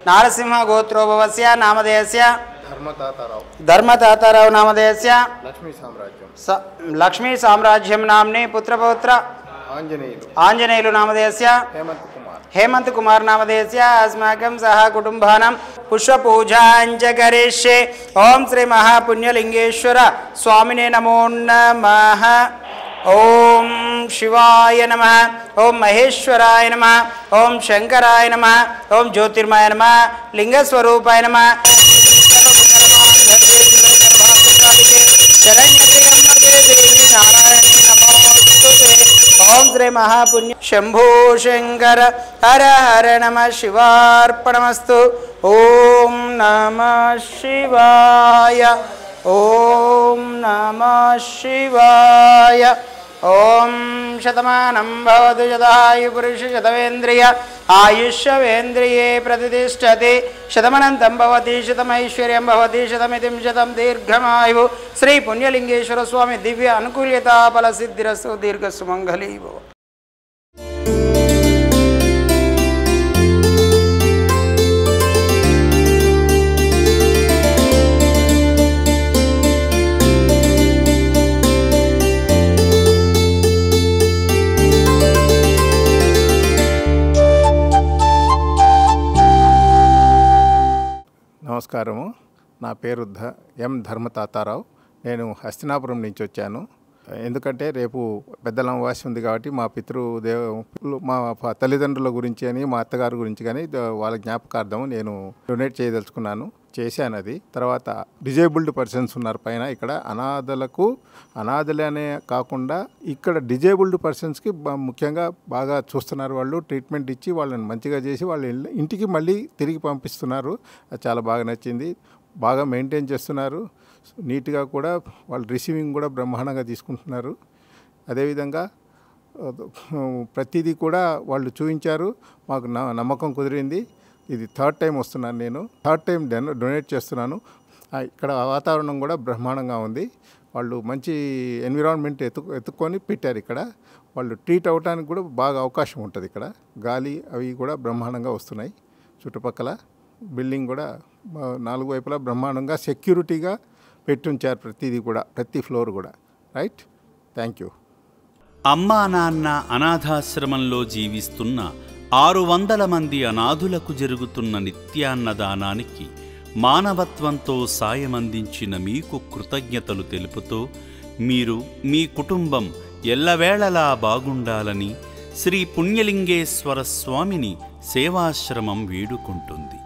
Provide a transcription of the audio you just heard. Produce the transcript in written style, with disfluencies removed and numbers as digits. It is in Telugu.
नारसिंहगोत्रोभवस्य नामधेयस्य धर्मताताराव नामधेयस्य लक्ष्मी साम्राज्यं नाम्नि पुत्रपौत्र आंजनेयुलु नामधेयस्य हेमंत कुमार नामधेयस्य अस्माकं सह कुटुंबानां पुष्पपूजां च करिष्ये। ओम श्री महापुण्यलिंगेश्वर स्वामिने नमो नमः। ओम शिवाय नमः। ओम महेश्वराय नमः। ओम शंकराय नमः। ओम ज्योतिर्मय नमः। लिंगस्वरूपाय नमः। देवी नारायणी नमोस्तुते। ओम श्री महापुण्य शंभो शंकर हर हर नमः शिवार्पणमस्तु। ओम नमः शिवाय। ओम नमः शिवाय। ओम शतमानं भवतु शतायु पुरुष शतवेन्द्रिय आयुष्यवेन्द्रिये प्रतिष्ठति। शतमनन्तं भवति शतमैश्वर्यं भवति शतमितिं शतं दीर्घमायु। श्री पुण्यलिंगेश्वर स्वामी दिव्य अनुकूल्यता फल सिद्धिरस्तु। दीर्घ सुमंगली भव। నమస్కారము. నా పేరు ఎం ధర్మతాతారావు. నేను హస్తినాపురం నుంచి వచ్చాను. ఎందుకంటే రేపు పెద్దల అమావాస్య ఉంది కాబట్టి మా పితృదేవులు మా తల్లిదండ్రుల గురించి అని మా అత్తగారి గురించి కానీ వాళ్ళ జ్ఞాపకార్థం నేను డొనేట్ చేయదలుచుకున్నాను. చేశాను. అది తర్వాత డిజేబుల్డ్ పర్సన్స్ ఉన్నారు పైన. ఇక్కడ అనాథలే అనే కాకుండా ఇక్కడ డిజేబుల్డ్ పర్సన్స్కి ముఖ్యంగా బాగా చూస్తున్నారు. వాళ్ళు ట్రీట్మెంట్ ఇచ్చి వాళ్ళని మంచిగా చేసి వాళ్ళ ఇంటికి మళ్ళీ తిరిగి పంపిస్తున్నారు. అది చాలా బాగా నచ్చింది. బాగా మెయింటైన్ చేస్తున్నారు. నీట్గా కూడా వాళ్ళు రిసీవింగ్ కూడా బ్రహ్మాండంగా తీసుకుంటున్నారు. అదేవిధంగా ప్రతిదీ కూడా వాళ్ళు చూపించారు. మాకు నమ్మకం కుదిరింది. ఇది థర్డ్ టైం వస్తున్నాను. నేను థర్డ్ టైం డొనేట్ చేస్తున్నాను. ఇక్కడ వాతావరణం కూడా బ్రహ్మాండంగా ఉంది. వాళ్ళు మంచి ఎన్విరాన్మెంట్ ఎత్తుకొని పెట్టారు. ఇక్కడ వాళ్ళు ట్రీట్ అవ్వడానికి కూడా బాగా అవకాశం ఉంటుంది. ఇక్కడ గాలి అవి కూడా బ్రహ్మాండంగా వస్తున్నాయి. చుట్టుపక్కల బిల్డింగ్ కూడా నాలుగు వైపులా బ్రహ్మాండంగా సెక్యూరిటీగా పెట్టి ఉంచారు. ప్రతిదీ కూడా ప్రతి ఫ్లోర్ కూడా. రైట్. Thank you. అమ్మా నాన్న అనాథాశ్రమంలో జీవిస్తున్న 600 మంది అనాథులకు జరుగుతున్న నిత్యాన్నదానానికి మానవత్వంతో సాయమందించిన మీకు కృతజ్ఞతలు తెలుపుతూ మీరు మీ కుటుంబం ఎల్లవేళలా బాగుండాలని శ్రీ పుణ్యలింగేశ్వర స్వామిని సేవాశ్రమం వేడుకుంటుంది.